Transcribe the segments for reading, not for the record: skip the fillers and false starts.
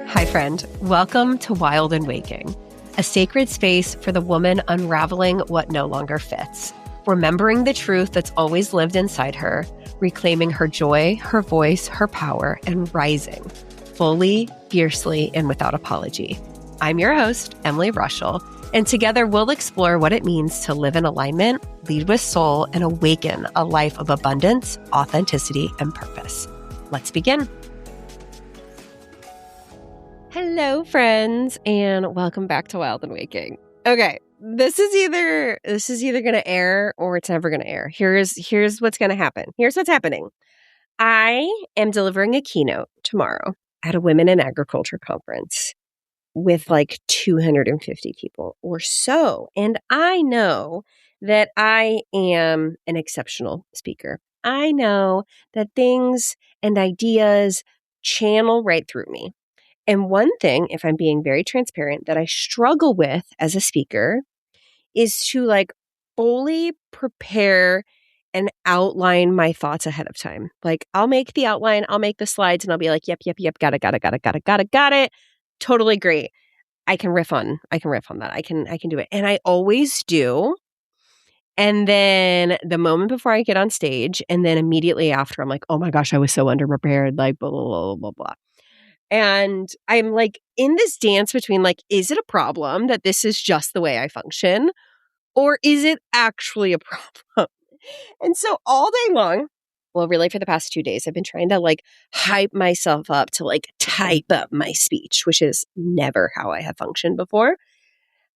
Hi, friend. Welcome to Wild and Waking, a sacred space for the woman unraveling what no longer fits, remembering the truth that's always lived inside her, reclaiming her joy, her voice, her power, and rising fully, fiercely, and without apology. I'm your host, Emily Rushell, and together we'll explore what it means to live in alignment, lead with soul, and awaken a life of abundance, authenticity, and purpose. Let's begin. Hello, friends, and welcome back to Wild and Waking. Okay, this is either going to air or it's never going to air. Here's what's going to happen. Here's what's happening. I am delivering a keynote tomorrow at a Women in Agriculture conference with like 250 people or so, and I know that I am an exceptional speaker. I know that things and ideas channel right through me. And one thing, if I'm being very transparent, that I struggle with as a speaker is to like fully prepare and outline my thoughts ahead of time. Like I'll make the outline, I'll make the slides, and I'll be like, yep, got it. Totally great. I can riff on that. I can do it. And I always do. And then the moment before I get on stage, and then immediately after, I'm like, oh my gosh, I was so underprepared, like blah, blah, blah, blah, blah. And I'm like in this dance between like, is it a problem that this is just the way I function? Or is it actually a problem? And so all day long, well, really for the past 2 days, I've been trying to like hype myself up to like type up my speech, which is never how I have functioned before,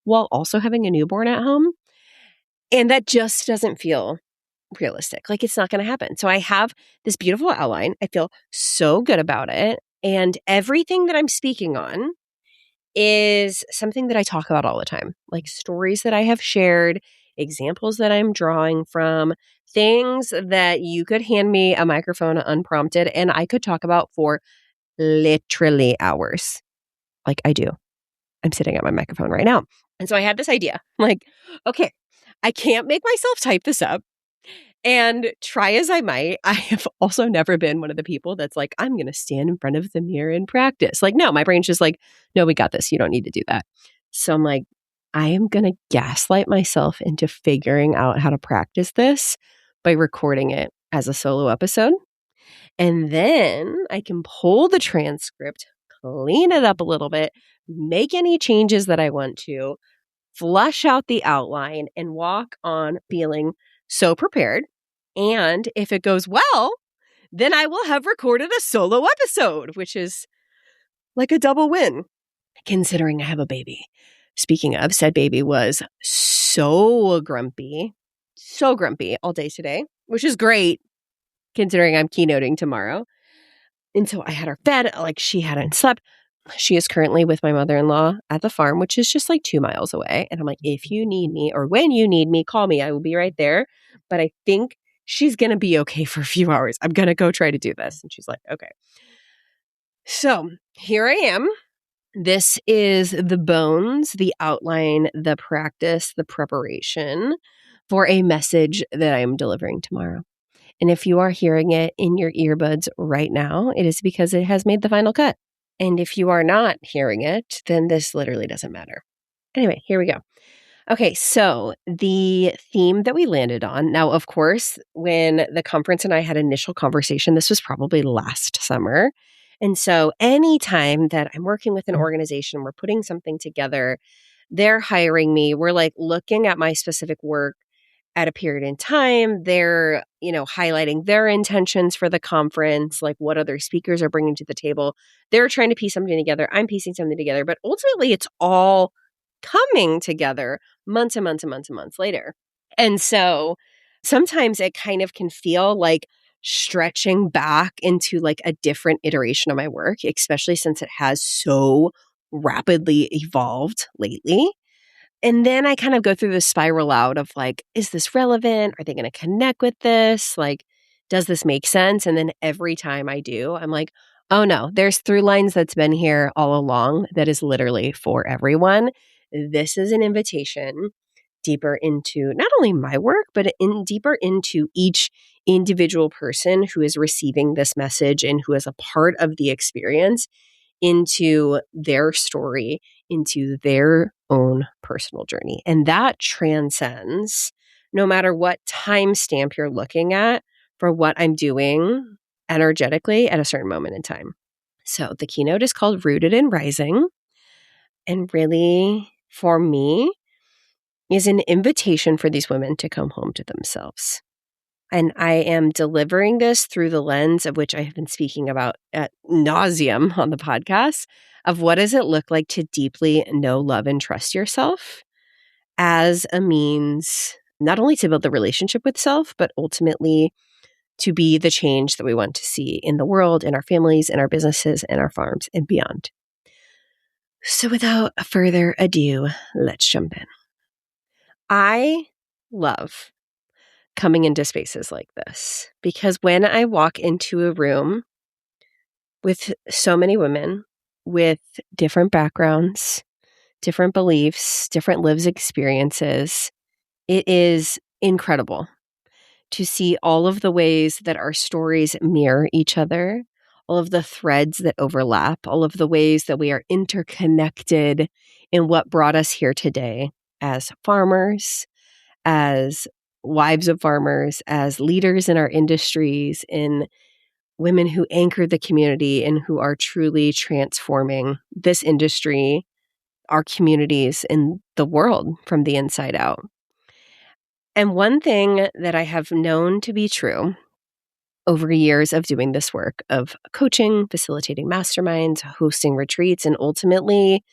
while also having a newborn at home. And that just doesn't feel realistic. Like it's not going to happen. So I have this beautiful outline. I feel so good about it. And everything that I'm speaking on is something that I talk about all the time, like stories that I have shared, examples that I'm drawing from, things that you could hand me a microphone unprompted and I could talk about for literally hours. Like I do. I'm sitting at my microphone right now. And so I had this idea, like, okay, I can't make myself type this up. And try as I might, I have also never been one of the people that's like, I'm going to stand in front of the mirror and practice. Like, no, my brain's just like, no, we got this. You don't need to do that. So I'm like, I am going to gaslight myself into figuring out how to practice this by recording it as a solo episode. And then I can pull the transcript, clean it up a little bit, make any changes that I want to, flush out the outline, and walk on feeling so prepared. And if it goes well, then I will have recorded a solo episode, which is like a double win, considering I have a baby. Speaking of, said baby was so grumpy all day today, which is great considering I'm keynoting tomorrow. And so I had her fed, like she hadn't slept. She is currently with my mother-in-law at the farm, which is just like 2 miles away. And I'm like, if you need me or when you need me, call me. I will be right there. But I think she's going to be okay for a few hours. I'm going to go try to do this. And she's like, okay. So here I am. This is the bones, the outline, the practice, the preparation for a message that I'm delivering tomorrow. And if you are hearing it in your earbuds right now, it is because it has made the final cut. And if you are not hearing it, then this literally doesn't matter. Anyway, here we go. Okay, so the theme that we landed on, now, of course, when the conference and I had initial conversation, this was probably last summer. And so anytime that I'm working with an organization, we're putting something together, they're hiring me, we're like looking at my specific work at a period in time, they're, highlighting their intentions for the conference, like what other speakers are bringing to the table. They're trying to piece something together. I'm piecing something together, but ultimately it's all coming together months and months and months and months later. And so sometimes it kind of can feel like stretching back into like a different iteration of my work, especially since it has so rapidly evolved lately. And then I kind of go through this spiral out of like, is this relevant? Are they going to connect with this? Like, does this make sense? And then every time I do, I'm like, oh no, there's through lines that's been here all along that is literally for everyone. This is an invitation deeper into not only my work, but deeper into each individual person who is receiving this message and who is a part of the experience into their story, into their own personal journey. And that transcends no matter what timestamp you're looking at for what I'm doing energetically at a certain moment in time. So the keynote is called Rooted and Rising. And really, for me, is an invitation for these women to come home to themselves. And I am delivering this through the lens of which I have been speaking about at nauseum on the podcast of what does it look like to deeply know, love, and trust yourself as a means not only to build the relationship with self, but ultimately to be the change that we want to see in the world, in our families, in our businesses, in our farms, and beyond. So without further ado, let's jump in. I love coming into spaces like this because when I walk into a room with so many women with different backgrounds, different beliefs, different lives experiences, it is incredible to see all of the ways that our stories mirror each other, all of the threads that overlap, all of the ways that we are interconnected in what brought us here today as farmers, as wives of farmers, as leaders in our industries, in women who anchor the community and who are truly transforming this industry, our communities, and the world from the inside out. And one thing that I have known to be true over years of doing this work of coaching, facilitating masterminds, hosting retreats, and ultimately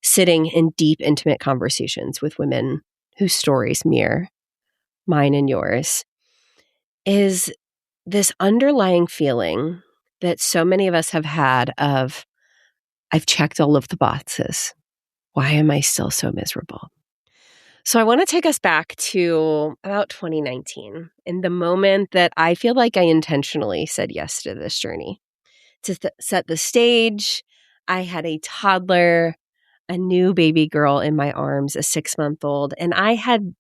sitting in deep, intimate conversations with women whose stories mirror mine and yours, is this underlying feeling that so many of us have had of, I've checked all of the boxes. Why am I still so miserable? So I want to take us back to about 2019, in the moment that I feel like I intentionally said yes to this journey. To set the stage, I had a toddler, a new baby girl in my arms, a 6-month-old, and I had,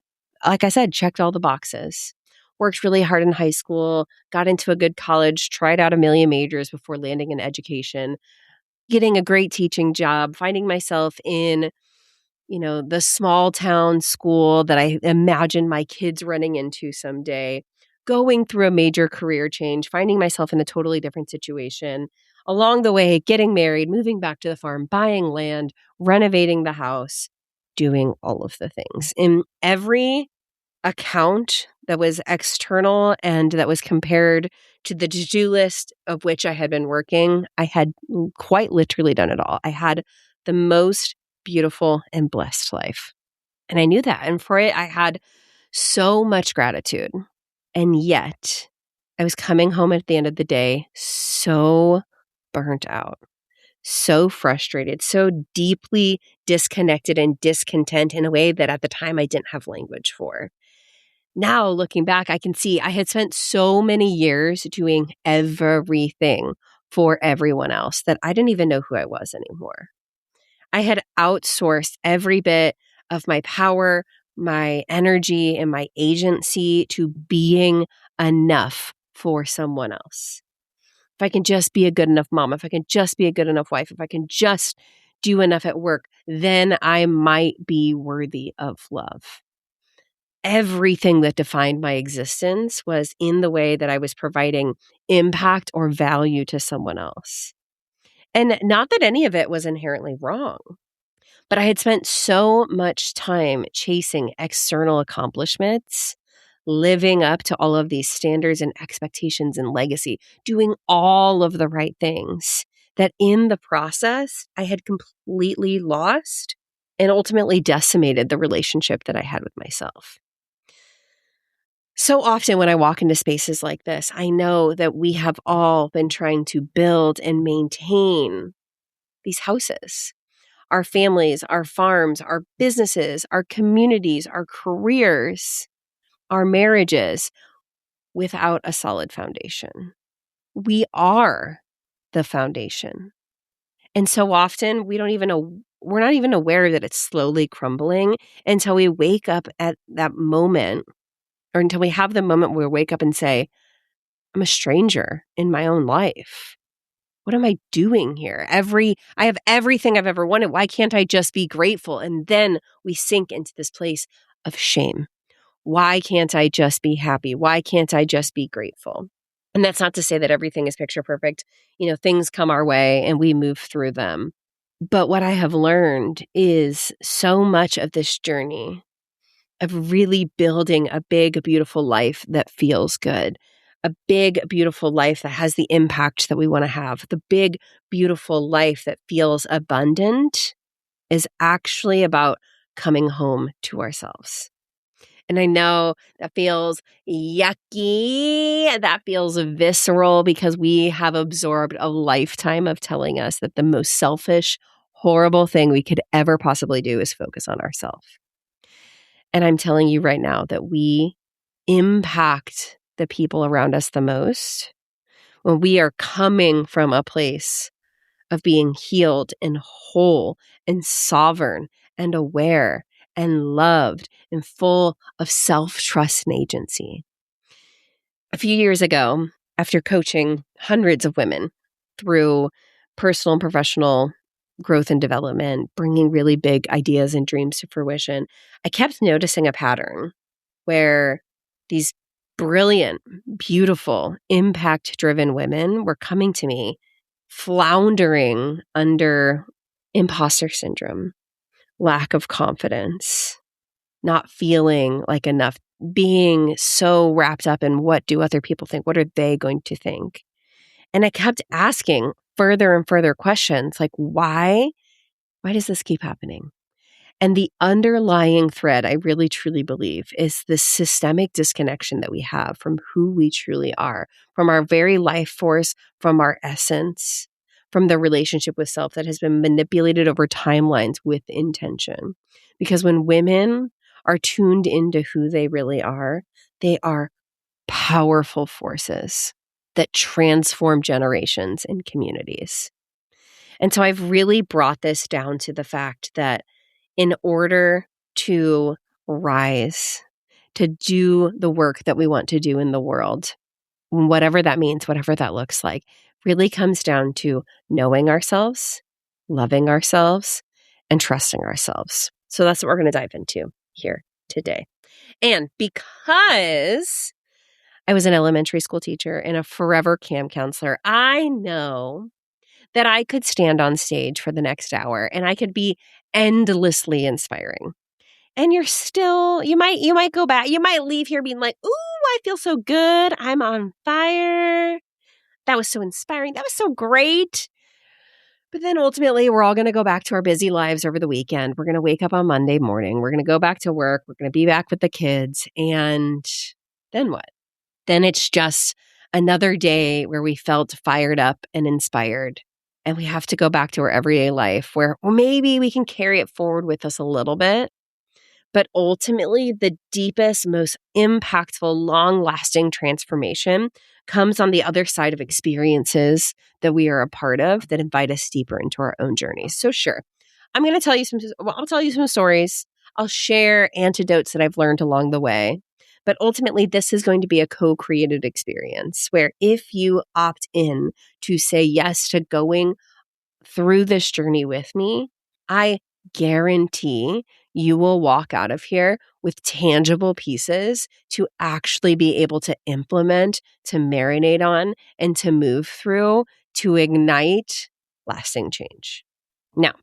like I said, checked all the boxes. Worked really hard in high school, got into a good college, tried out a million majors before landing in education, getting a great teaching job, finding myself in the small town school that I imagine my kids running into someday, going through a major career change, finding myself in a totally different situation. Along the way, getting married, moving back to the farm, buying land, renovating the house, doing all of the things. In every account that was external and that was compared to the to-do list of which I had been working, I had quite literally done it all. I had the most beautiful and blessed life. And I knew that. And for it, I had so much gratitude. And yet, I was coming home at the end of the day so burnt out, so frustrated, so deeply disconnected and discontent in a way that at the time I didn't have language for. Now, looking back, I can see I had spent so many years doing everything for everyone else that I didn't even know who I was anymore. I had outsourced every bit of my power, my energy, and my agency to being enough for someone else. If I can just be a good enough mom, if I can just be a good enough wife, if I can just do enough at work, then I might be worthy of love. Everything that defined my existence was in the way that I was providing impact or value to someone else. And not that any of it was inherently wrong, but I had spent so much time chasing external accomplishments, living up to all of these standards and expectations and legacy, doing all of the right things, that in the process, I had completely lost and ultimately decimated the relationship that I had with myself. So often when I walk into spaces like this, I know that we have all been trying to build and maintain these houses, our families, our farms, our businesses, our communities, our careers, our marriages without a solid foundation. We are the foundation. And so often we're not even aware that it's slowly crumbling until we wake up at that moment, or until we have the moment where we wake up and say, I'm a stranger in my own life. what am I doing here? I have everything I've ever wanted. Why can't I just be grateful? And then we sink into this place of shame. Why can't I just be happy? Why can't I just be grateful? And that's not to say that everything is picture perfect. Things come our way and we move through them. But what I have learned is so much of this journey of really building a big, beautiful life that feels good, a big, beautiful life that has the impact that we want to have, the big, beautiful life that feels abundant is actually about coming home to ourselves. And I know that feels yucky. That feels visceral because we have absorbed a lifetime of telling us that the most selfish, horrible thing we could ever possibly do is focus on ourselves. And I'm telling you right now that we impact the people around us the most when we are coming from a place of being healed and whole and sovereign and aware and loved and full of self-trust and agency. A few years ago, after coaching hundreds of women through personal and professional growth and development, bringing really big ideas and dreams to fruition, I kept noticing a pattern where these brilliant, beautiful, impact-driven women were coming to me floundering under imposter syndrome, lack of confidence, not feeling like enough, being so wrapped up in what do other people think? What are they going to think? And I kept asking further and further questions like, why does this keep happening? And the underlying thread, I really truly believe, is the systemic disconnection that we have from who we truly are, from our very life force, from our essence, from the relationship with self that has been manipulated over timelines with intention. Because when women are tuned into who they really are, they are powerful forces that transform generations and communities. And so I've really brought this down to the fact that in order to rise, to do the work that we want to do in the world, whatever that means, whatever that looks like, really comes down to knowing ourselves, loving ourselves, and trusting ourselves. So that's what we're going to dive into here today. And because I was an elementary school teacher and a forever camp counselor, I know that I could stand on stage for the next hour and I could be endlessly inspiring. And you might go back, you might leave here being like, ooh, I feel so good. I'm on fire. That was so inspiring. That was so great. But then ultimately, we're all going to go back to our busy lives over the weekend. We're going to wake up on Monday morning. We're going to go back to work. We're going to be back with the kids. And then what? Then it's just another day where we felt fired up and inspired. And we have to go back to our everyday life where maybe we can carry it forward with us a little bit. But ultimately, the deepest, most impactful, long-lasting transformation comes on the other side of experiences that we are a part of that invite us deeper into our own journeys. So sure, I'll tell you some stories. I'll share antidotes that I've learned along the way. But ultimately, this is going to be a co-created experience where if you opt in to say yes to going through this journey with me, I guarantee you will walk out of here with tangible pieces to actually be able to implement, to marinate on, and to move through to ignite lasting change. Now,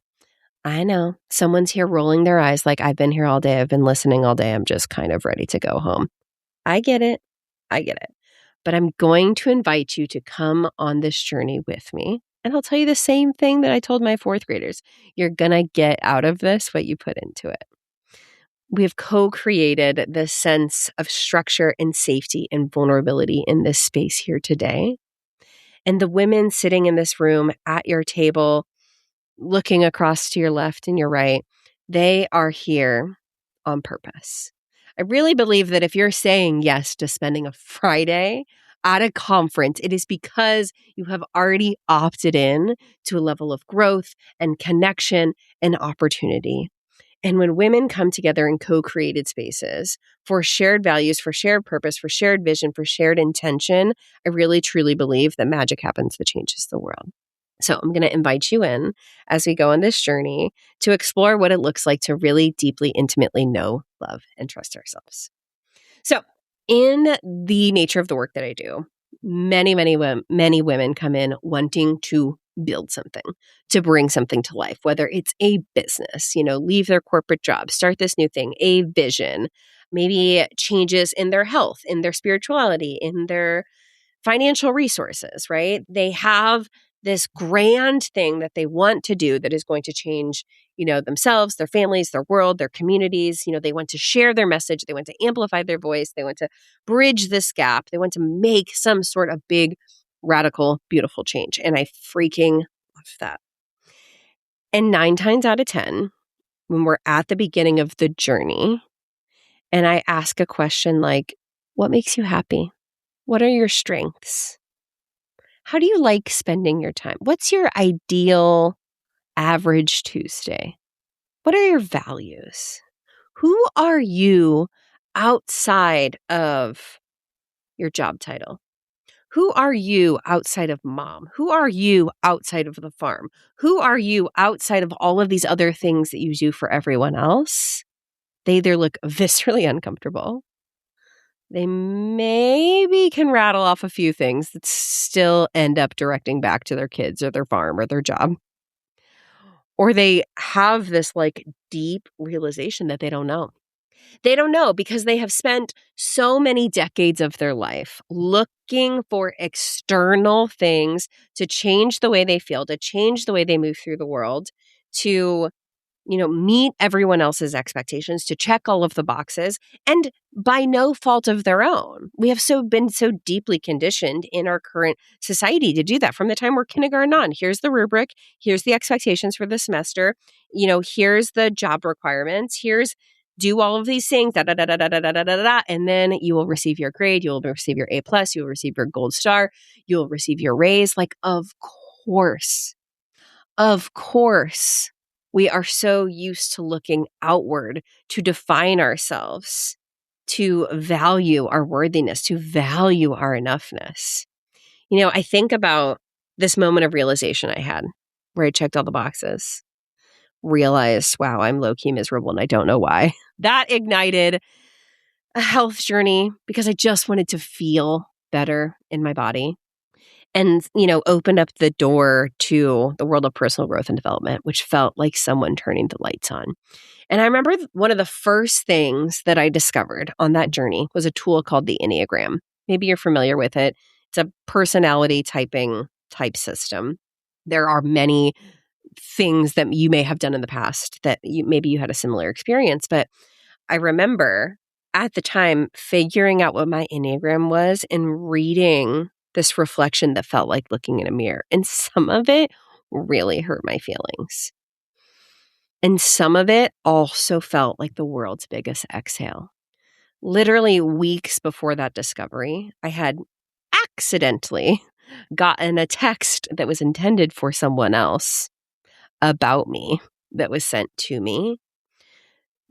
I know someone's here rolling their eyes like, I've been here all day. I've been listening all day. I'm just kind of ready to go home. I get it. But I'm going to invite you to come on this journey with me. And I'll tell you the same thing that I told my fourth graders. You're going to get out of this what you put into it. We've co-created this sense of structure and safety and vulnerability in this space here today. And the women sitting in this room at your table, looking across to your left and your right, they are here on purpose. I really believe that if you're saying yes to spending a Friday at a conference, it is because you have already opted in to a level of growth and connection and opportunity. And when women come together in co-created spaces for shared values, for shared purpose, for shared vision, for shared intention, I really truly believe that magic happens that changes the world. So I'm going to invite you in as we go on this journey to explore what it looks like to really deeply, intimately know, love, and trust ourselves. So in the nature of the work that I do, many women come in wanting to build something, to bring something to life, whether it's a business, leave their corporate job, start this new thing, a vision, maybe changes in their health, in their spirituality, in their financial resources, right? They have this grand thing that they want to do that is going to change, themselves, their families, their world, their communities. They want to share their message. They want to amplify their voice. They want to bridge this gap. They want to make some sort of big, radical, beautiful change. And I freaking love that. And 9 times out of 10, when we're at the beginning of the journey and I ask a question like, what makes you happy? What are your strengths? How do you like spending your time? What's your ideal average Tuesday? What are your values? Who are you outside of your job title? Who are you outside of mom? Who are you outside of the farm? Who are you outside of all of these other things that you do for everyone else? They either look viscerally uncomfortable. They maybe can rattle off a few things that still end up directing back to their kids or their farm or their job. Or they have this deep realization that they don't know. They don't know because they have spent so many decades of their life looking for external things to change the way they feel, to change the way they move through the world, to meet everyone else's expectations, to check all of the boxes, and by no fault of their own. We have been so deeply conditioned in our current society to do that from the time we're kindergarten on. Here's the rubric. Here's the expectations for the semester. Here's the job requirements. Here's do all of these things, da, da, da, da, da, da, da, da, da, and then you will receive your grade. You will receive your A+. You will receive your gold star. You will receive your raise. Of course, we are so used to looking outward to define ourselves, to value our worthiness, to value our enoughness. I think about this moment of realization I had where I checked all the boxes, realized, wow, I'm low-key miserable and I don't know why. That ignited a health journey because I just wanted to feel better in my body. And, opened up the door to the world of personal growth and development, which felt like someone turning the lights on. And I remember one of the first things that I discovered on that journey was a tool called the Enneagram. Maybe you're familiar with it. It's a personality type system. There are many things that you may have done in the past that maybe you had a similar experience. But I remember at the time figuring out what my Enneagram was and reading this reflection that felt like looking in a mirror. And some of it really hurt my feelings. And some of it also felt like the world's biggest exhale. Literally weeks before that discovery, I had accidentally gotten a text that was intended for someone else about me that was sent to me,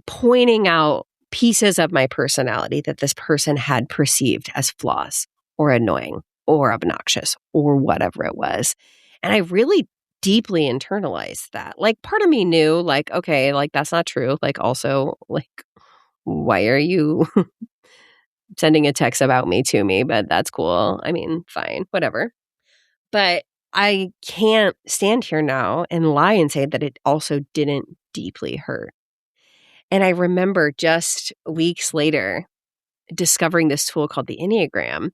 pointing out pieces of my personality that this person had perceived as flaws or annoying or obnoxious or whatever it was. And I really deeply internalized that. Part of me knew, okay, that's not true. Also, why are you sending a text about me to me? But that's cool. I mean, fine, whatever. But I can't stand here now and lie and say that it also didn't deeply hurt. And I remember just weeks later discovering this tool called the Enneagram,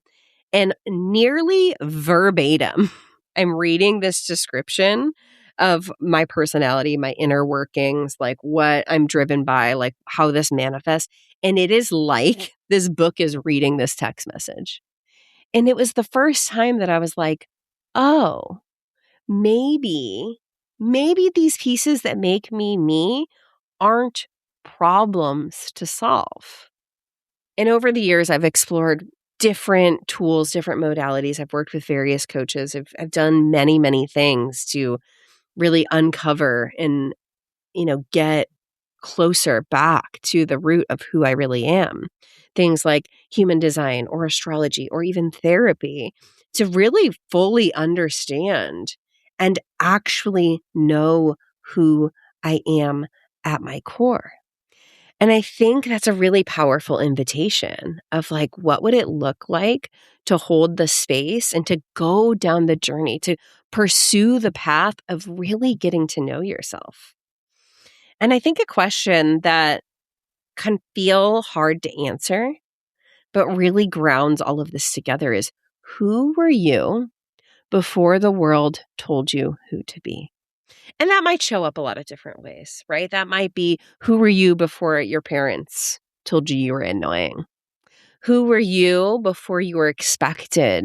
and nearly verbatim, I'm reading this description of my personality, my inner workings, what I'm driven by, how this manifests. And it is like this book is reading this text message. And it was the first time that I was like, oh, maybe these pieces that make me aren't problems to solve. And over the years, I've explored different tools, different modalities. I've worked with various coaches. I've done many, many things to really uncover and, get closer back to the root of who I really am. Things like human design or astrology or even therapy to really fully understand and actually know who I am at my core. And I think that's a really powerful invitation of like, what would it look like to hold the space and to go down the journey, to pursue the path of really getting to know yourself? And I think a question that can feel hard to answer, but really grounds all of this together is, who were you before the world told you who to be? And that might show up a lot of different ways, right? That might be, who were you before your parents told you you were annoying? Who were you before you were expected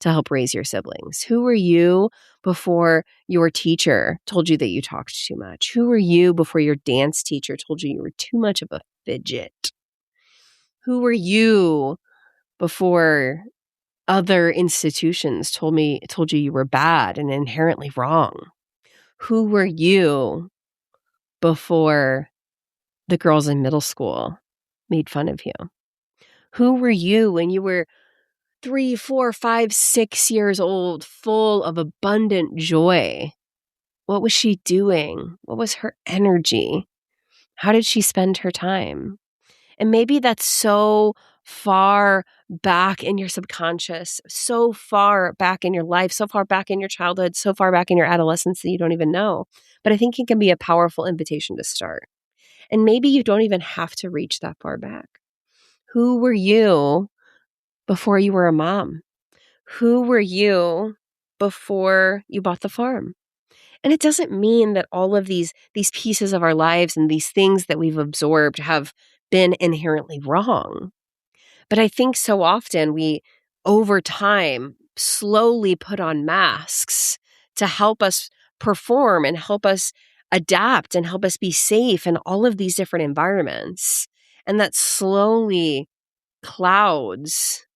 to help raise your siblings? Who were you before your teacher told you that you talked too much? Who were you before your dance teacher told you you were too much of a fidget? Who were you before other institutions told you you were bad and inherently wrong? Who were you before the girls in middle school made fun of you? Who were you when you were 3, 4, 5, 6 years old, full of abundant joy? What was she doing? What was her energy? How did she spend her time? And maybe that's so far back in your subconscious, so far back in your life, so far back in your childhood, so far back in your adolescence that you don't even know. But I think it can be a powerful invitation to start. And maybe you don't even have to reach that far back. Who were you before you were a mom? Who were you before you bought the farm? And it doesn't mean that all of these pieces of our lives and these things that we've absorbed have been inherently wrong. But I think so often we, over time, slowly put on masks to help us perform and help us adapt and help us be safe in all of these different environments. And that slowly clouds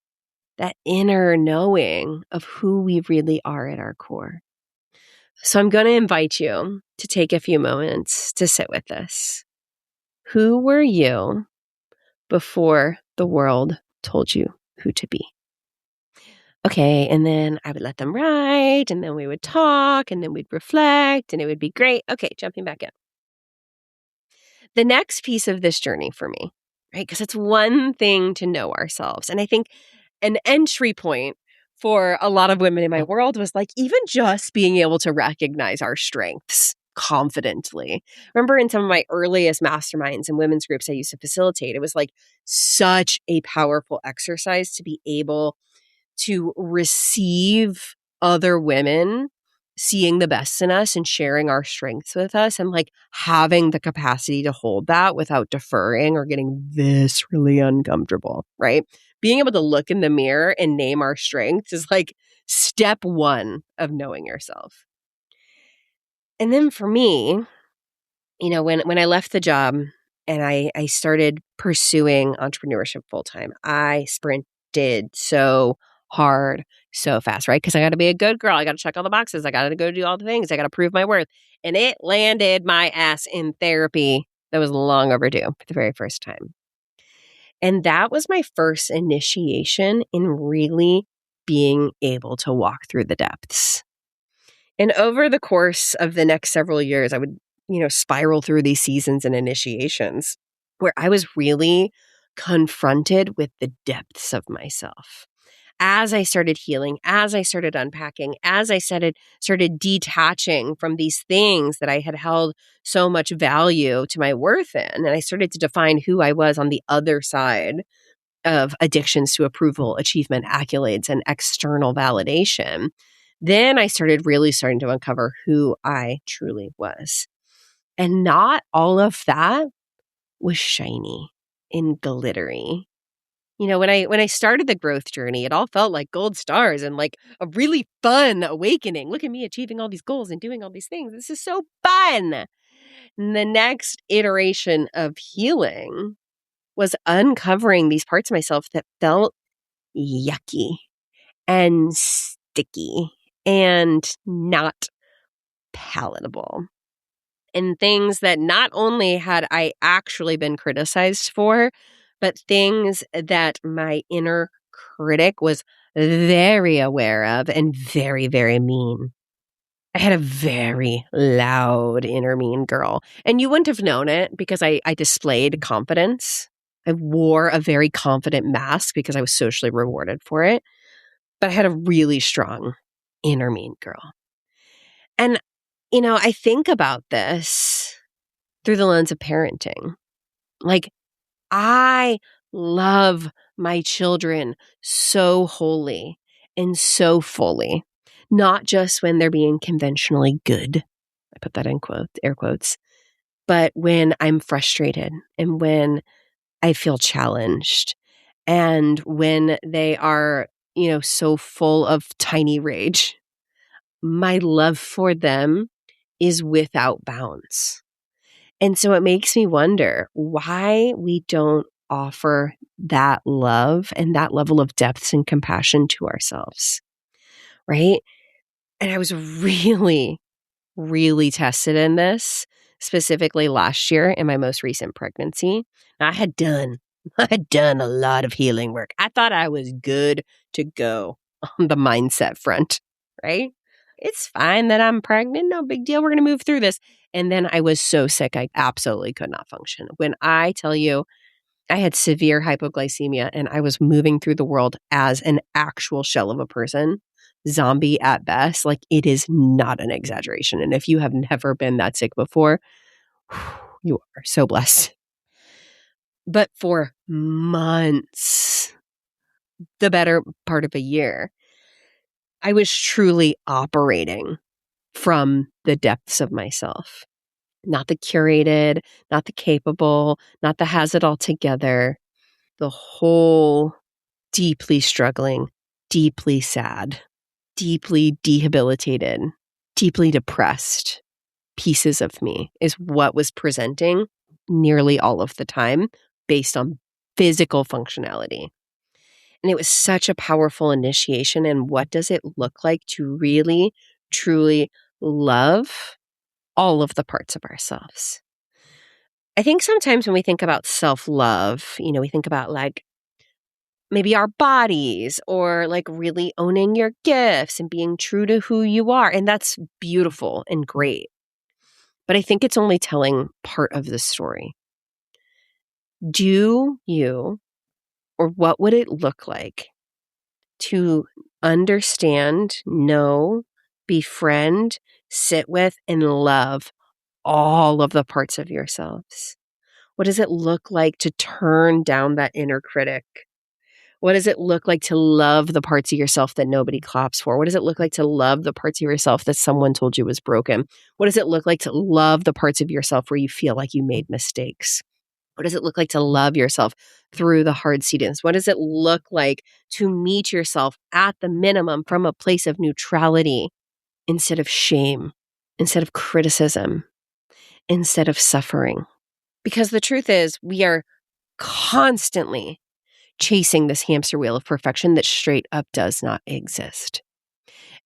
that inner knowing of who we really are at our core. So I'm going to invite you to take a few moments to sit with this. Who were you before the world told you who to be? Okay, and then I would let them write, and then we would talk, and then we'd reflect, and it would be great. Okay, jumping back in. The next piece of this journey for me, right? Because it's one thing to know ourselves. And I think an entry point for a lot of women in my world was like even just being able to recognize our strengths confidently. Remember in some of my earliest masterminds and women's groups I used to facilitate, it was like such a powerful exercise to be able to receive other women seeing the best in us and sharing our strengths with us and like having the capacity to hold that without deferring or getting viscerally uncomfortable, right? Being able to look in the mirror and name our strengths is like step one of knowing yourself. And then for me, you know, when I left the job and I started pursuing entrepreneurship full time, I sprinted so hard, so fast, right? Because I got to be a good girl. I got to check all the boxes. I got to go do all the things. I got to prove my worth. And it landed my ass in therapy that was long overdue for the very first time. And that was my first initiation in really being able to walk through the depths. And over the course of the next several years, I would, spiral through these seasons and initiations where I was really confronted with the depths of myself. As I started healing, as I started unpacking, as I started detaching from these things that I had held so much value to my worth in, and I started to define who I was on the other side of addictions to approval, achievement, accolades, and external validation, then I started to uncover who I truly was. And not all of that was shiny and glittery. When I started the growth journey, it all felt like gold stars and like a really fun awakening. Look at me achieving all these goals and doing all these things. This is so fun. And the next iteration of healing was uncovering these parts of myself that felt yucky and sticky and not palatable. And things that not only had I actually been criticized for, but things that my inner critic was very aware of and very, very mean I had a very loud inner mean girl. And you wouldn't have known it because I displayed confidence. I wore a very confident mask because I was socially rewarded for it. But I had a really strong inner mean girl. And, I think about this through the lens of parenting. Like, I love my children so wholly and so fully, not just when they're being conventionally good. I put that in quotes, air quotes, but when I'm frustrated and when I feel challenged and when they are, so full of tiny rage. My love for them is without bounds. And so it makes me wonder why we don't offer that love and that level of depth and compassion to ourselves, right? And I was really, really tested in this, specifically last year in my most recent pregnancy. Now, I had done a lot of healing work. I thought I was good to go on the mindset front, right? It's fine that I'm pregnant. No big deal. We're going to move through this. And then I was so sick, I absolutely could not function. When I tell you, I had severe hypoglycemia and I was moving through the world as an actual shell of a person, zombie at best. Like, it is not an exaggeration. And if you have never been that sick before, you are so blessed. But for months, the better part of a year, I was truly operating from the depths of myself. Not the curated, not the capable, not the has it all together, the whole deeply struggling, deeply sad, deeply debilitated, deeply depressed pieces of me is what was presenting nearly all of the time based on physical functionality. And it was such a powerful initiation. And what does it look like to really, truly love all of the parts of ourselves? I think sometimes when we think about self-love, we think about like maybe our bodies or like really owning your gifts and being true to who you are. And that's beautiful and great. But I think it's only telling part of the story. Do you, or what would it look like to understand, know, befriend, sit with, and love all of the parts of yourselves? What does it look like to turn down that inner critic? What does it look like to love the parts of yourself that nobody claps for? What does it look like to love the parts of yourself that someone told you was broken? What does it look like to love the parts of yourself where you feel like you made mistakes? What does it look like to love yourself through the hard seasons? What does it look like to meet yourself at the minimum from a place of neutrality instead of shame, instead of criticism, instead of suffering? Because the truth is, we are constantly chasing this hamster wheel of perfection that straight up does not exist.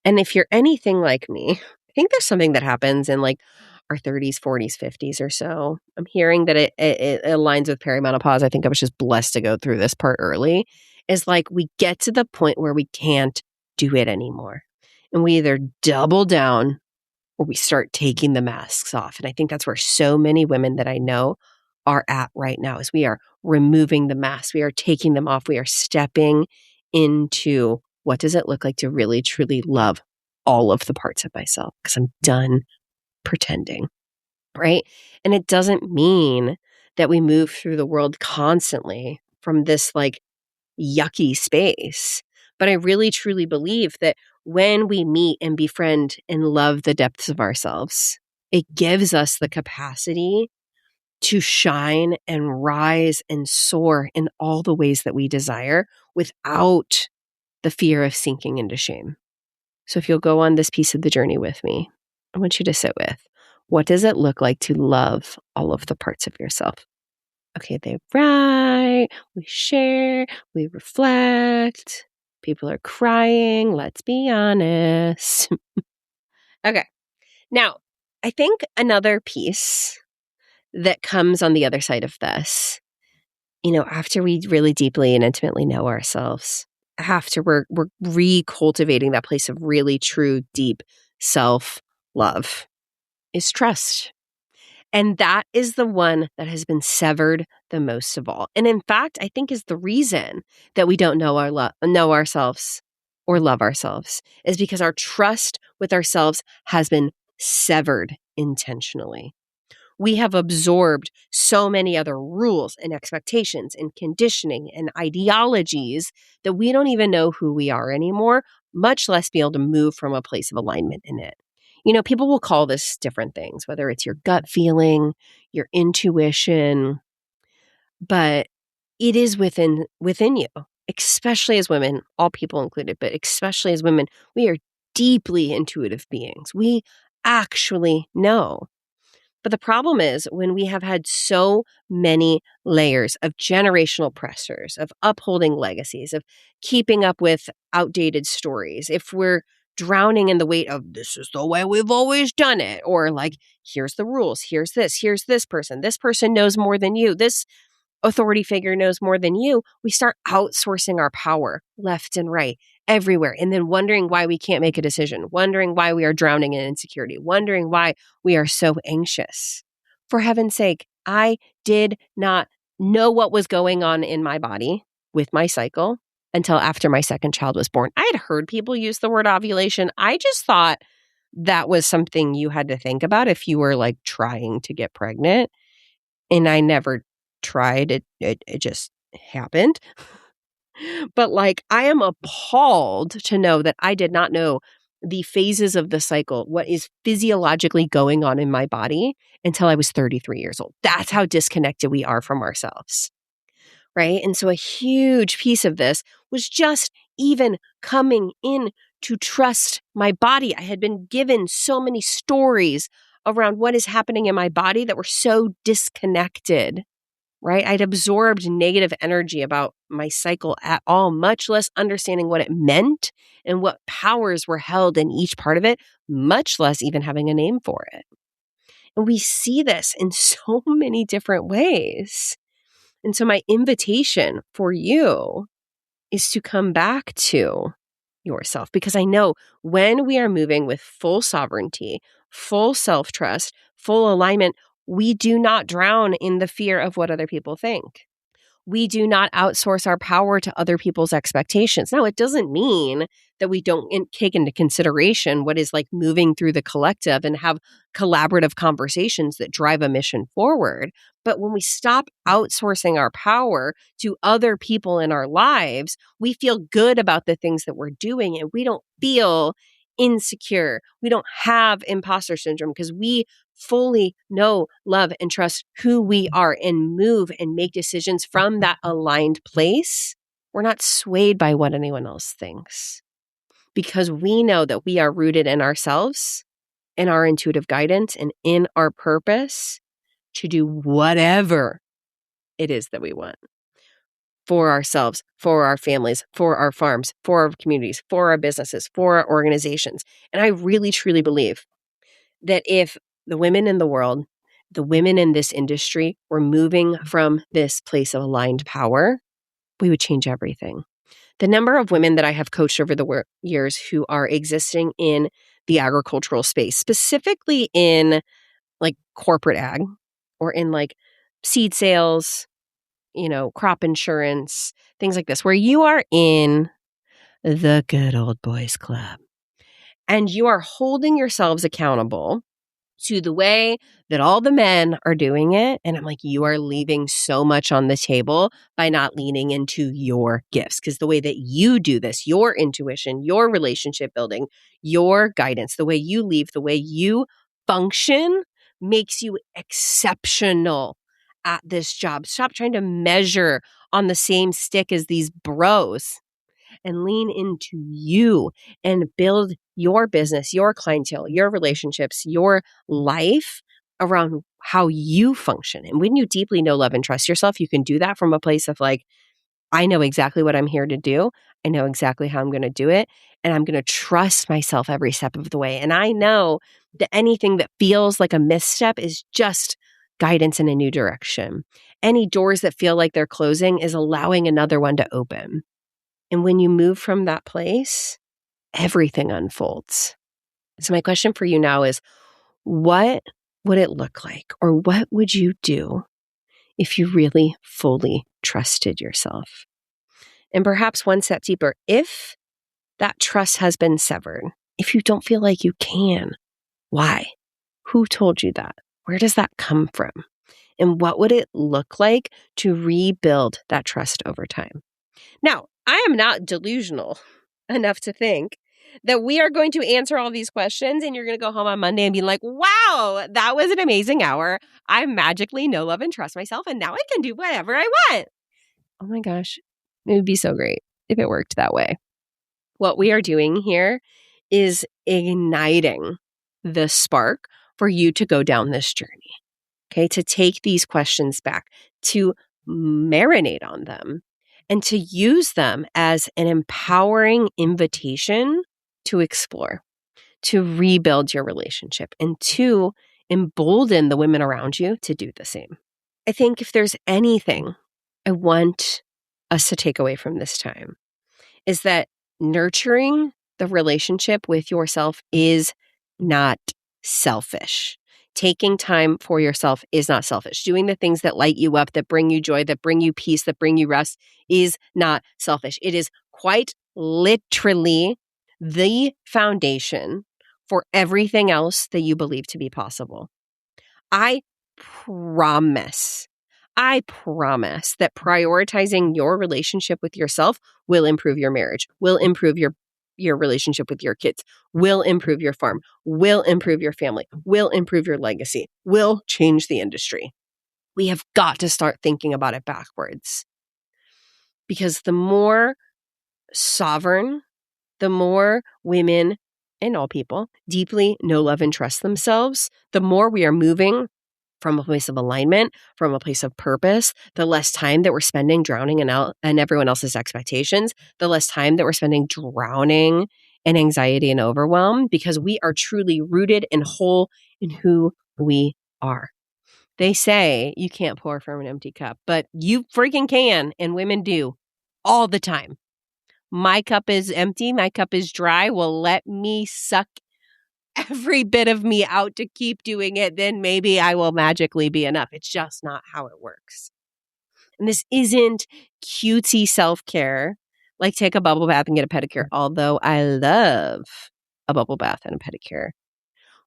And if you're anything like me, I think there's something that happens in like our 30s, 40s, 50s or so. I'm hearing that it aligns with perimenopause. I think I was just blessed to go through this part early. Is like we get to the point where we can't do it anymore. And we either double down or we start taking the masks off. And I think that's where so many women that I know are at right now is we are removing the masks. We are taking them off. We are stepping into what does it look like to really, truly love all of the parts of myself because I'm done pretending, right? And it doesn't mean that we move through the world constantly from this like yucky space. But I really, truly believe that when we meet and befriend and love the depths of ourselves, it gives us the capacity to shine and rise and soar in all the ways that we desire without the fear of sinking into shame. So if you'll go on this piece of the journey with me, I want you to sit with, what does it look like to love all of the parts of yourself? Okay, they write, we share, we reflect. People are crying, let's be honest. Okay, now I think another piece that comes on the other side of this, after we really deeply and intimately know ourselves, after we're recultivating that place of really true, deep self love is trust. And that is the one that has been severed the most of all. And in fact, I think is the reason that we don't know ourselves or love ourselves is because our trust with ourselves has been severed intentionally. We have absorbed so many other rules and expectations and conditioning and ideologies that we don't even know who we are anymore, much less be able to move from a place of alignment in it. People will call this different things, whether it's your gut feeling, your intuition, but it is within you, especially as women, all people included, but especially as women, we are deeply intuitive beings. We actually know. But the problem is when we have had so many layers of generational pressures, of upholding legacies, of keeping up with outdated stories, if we're drowning in the weight of this is the way we've always done it, or like, here's the rules, here's this person knows more than you, this authority figure knows more than you, we start outsourcing our power left and right, everywhere, and then wondering why we can't make a decision, wondering why we are drowning in insecurity, wondering why we are so anxious. For heaven's sake, I did not know what was going on in my body with my cycle until after my second child was born. I had heard people use the word ovulation. I just thought that was something you had to think about if you were like trying to get pregnant. And I never tried it. It just happened. But like, I am appalled to know that I did not know the phases of the cycle, what is physiologically going on in my body until I was 33 years old. That's how disconnected we are from ourselves. Right. And so a huge piece of this was just even coming in to trust my body. I had been given so many stories around what is happening in my body that were so disconnected, right? I'd absorbed negative energy about my cycle at all, much less understanding what it meant and what powers were held in each part of it, much less even having a name for it. And we see this in so many different ways. And so my invitation for you is to come back to yourself, because I know when we are moving with full sovereignty, full self-trust, full alignment, we do not drown in the fear of what other people think. We do not outsource our power to other people's expectations. Now, it doesn't mean that we don't take into consideration what is like moving through the collective and have collaborative conversations that drive a mission forward. But when we stop outsourcing our power to other people in our lives, we feel good about the things that we're doing and we don't feel insecure. We don't have imposter syndrome because we fully know, love, and trust who we are and move and make decisions from that aligned place. We're not swayed by what anyone else thinks because we know that we are rooted in ourselves, in our intuitive guidance, and in our purpose to do whatever it is that we want for ourselves, for our families, for our farms, for our communities, for our businesses, for our organizations. And I really, truly believe that if the women in the world, the women in this industry were moving from this place of aligned power, we would change everything. The number of women that I have coached over the years who are existing in the agricultural space, specifically in like corporate ag or in like seed sales, crop insurance, things like this, where you are in the good old boys club and you are holding yourselves accountable to the way that all the men are doing it. And I'm like, you are leaving so much on the table by not leaning into your gifts. Because the way that you do this, your intuition, your relationship building, your guidance, the way you leave, the way you function makes you exceptional at this job. Stop trying to measure on the same stick as these bros and lean into you and build your business, your clientele, your relationships, your life around how you function. And when you deeply know, love, and trust yourself, you can do that from a place of like, I know exactly what I'm here to do. I know exactly how I'm going to do it. And I'm going to trust myself every step of the way. And I know that anything that feels like a misstep is just guidance in a new direction. Any doors that feel like they're closing is allowing another one to open. And when you move from that place, everything unfolds. So my question for you now is, what would it look like, or what would you do if you really fully trusted yourself? And perhaps one step deeper, if that trust has been severed, if you don't feel like you can, why? Who told you that? Where does that come from? And what would it look like to rebuild that trust over time? Now, I am not delusional enough to think that we are going to answer all these questions and you're going to go home on Monday and be like, wow, that was an amazing hour. I magically know, love, and trust myself, and now I can do whatever I want. Oh my gosh, it would be so great if it worked that way. What we are doing here is igniting the spark for you to go down this journey, okay? To take these questions back, to marinate on them, and to use them as an empowering invitation to explore, to rebuild your relationship, and to embolden the women around you to do the same. I think if there's anything I want us to take away from this time, is that nurturing the relationship with yourself is not selfish. Taking time for yourself is not selfish. Doing the things that light you up, that bring you joy, that bring you peace, that bring you rest is not selfish. It is quite literally the foundation for everything else that you believe to be possible. I promise that prioritizing your relationship with yourself will improve your marriage, will improve your relationship with your kids, will improve your farm, will improve your family, will improve your legacy, will change the industry. We have got to start thinking about it backwards. Because the more sovereign, the more women and all people deeply know, love, and trust themselves, the more we are moving from a place of alignment, from a place of purpose, the less time that we're spending drowning in everyone else's expectations, the less time that we're spending drowning in anxiety and overwhelm, because we are truly rooted and whole in who we are. They say you can't pour from an empty cup, but you freaking can, and women do all the time. My cup is empty, my cup is dry. Well, let me suck every bit of me out to keep doing it, then maybe I will magically be enough. It's just not how it works. And this isn't cutesy self-care, like take a bubble bath and get a pedicure, although I love a bubble bath and a pedicure.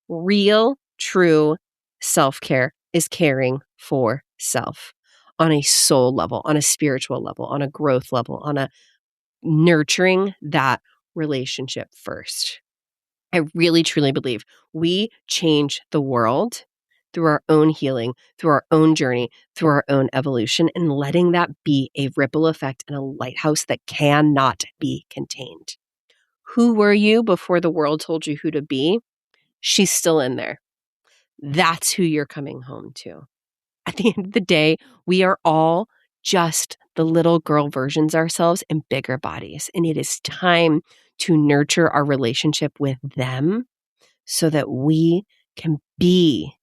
Real, true self-care is caring for self on a soul level, on a spiritual level, on a growth level, on a nurturing that relationship first. I really, truly believe we change the world through our own healing, through our own journey, through our own evolution, and letting that be a ripple effect and a lighthouse that cannot be contained. Who were you before the world told you who to be? She's still in there. That's who you're coming home to. At the end of the day, we are all just the little girl versions ourselves in bigger bodies. And it is time to nurture our relationship with them so that we can be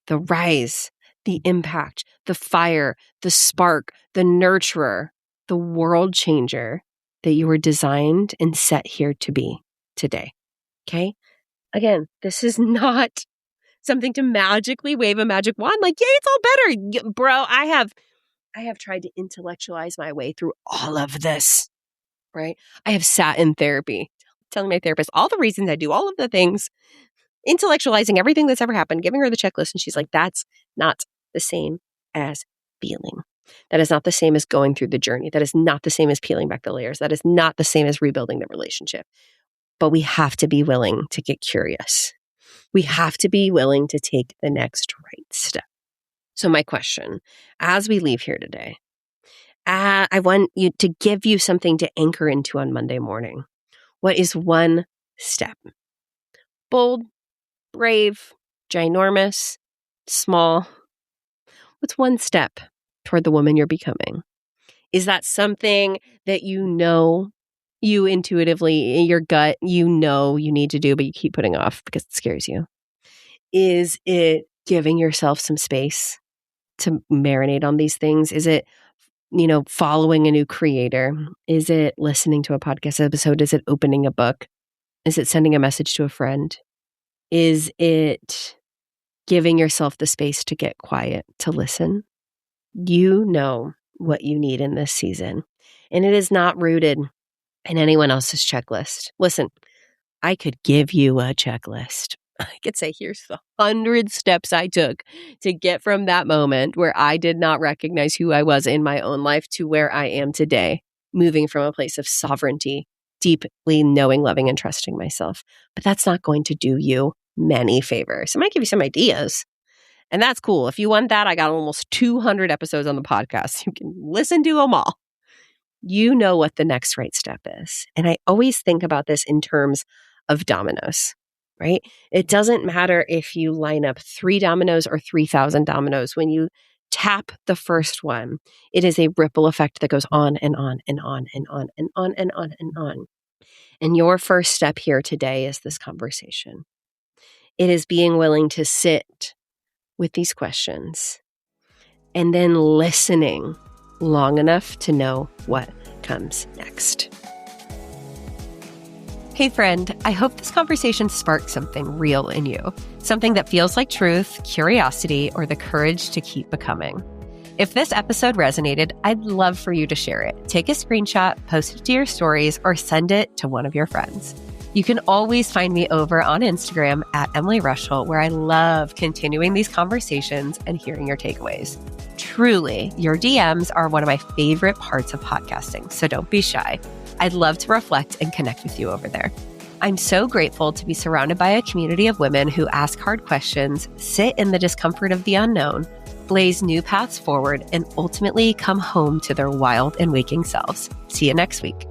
the rise, the impact, the fire, the spark, the nurturer, the world changer that you were designed and set here to be today. Okay? Again, this is not something to magically wave a magic wand like, yay, it's all better. Bro, I have tried to intellectualize my way through all of this, right? I have sat in therapy telling my therapist all the reasons I do all of the things, intellectualizing everything that's ever happened, giving her the checklist. And she's like, that's not the same as feeling. That is not the same as going through the journey. That is not the same as peeling back the layers. That is not the same as rebuilding the relationship. But we have to be willing to get curious. We have to be willing to take the next right step. So my question, as we leave here today, I want you to give you something to anchor into on Monday morning. What is one step? Bold, brave, ginormous, small. What's one step toward the woman you're becoming? Is that something that you intuitively, in your gut, you need to do, but you keep putting off because it scares you? Is it giving yourself some space to marinate on these things? Is it, following a new creator? Is it listening to a podcast episode? Is it opening a book? Is it sending a message to a friend? Is it giving yourself the space to get quiet, to listen? You know what you need in this season, and it is not rooted in anyone else's checklist. Listen, I could give you a checklist. I could say, here's the 100 steps I took to get from that moment where I did not recognize who I was in my own life to where I am today, moving from a place of sovereignty, deeply knowing, loving, and trusting myself. But that's not going to do you many favors. It might give you some ideas. And that's cool. If you want that, I got almost 200 episodes on the podcast. You can listen to them all. You know what the next right step is. And I always think about this in terms of dominoes, right? It doesn't matter if you line up 3 dominoes or 3,000 dominoes. When you tap the first one, it is a ripple effect that goes on and on and on and on and on and on and on. And your first step here today is this conversation. It is being willing to sit with these questions and then listening long enough to know what comes next. Hey friend, I hope this conversation sparked something real in you, something that feels like truth, curiosity, or the courage to keep becoming. If this episode resonated, I'd love for you to share it. Take a screenshot, post it to your stories, or send it to one of your friends. You can always find me over on Instagram at Emily Rushel, where I love continuing these conversations and hearing your takeaways. Truly, your DMs are one of my favorite parts of podcasting, so don't be shy. I'd love to reflect and connect with you over there. I'm so grateful to be surrounded by a community of women who ask hard questions, sit in the discomfort of the unknown, blaze new paths forward, and ultimately come home to their wild and waking selves. See you next week.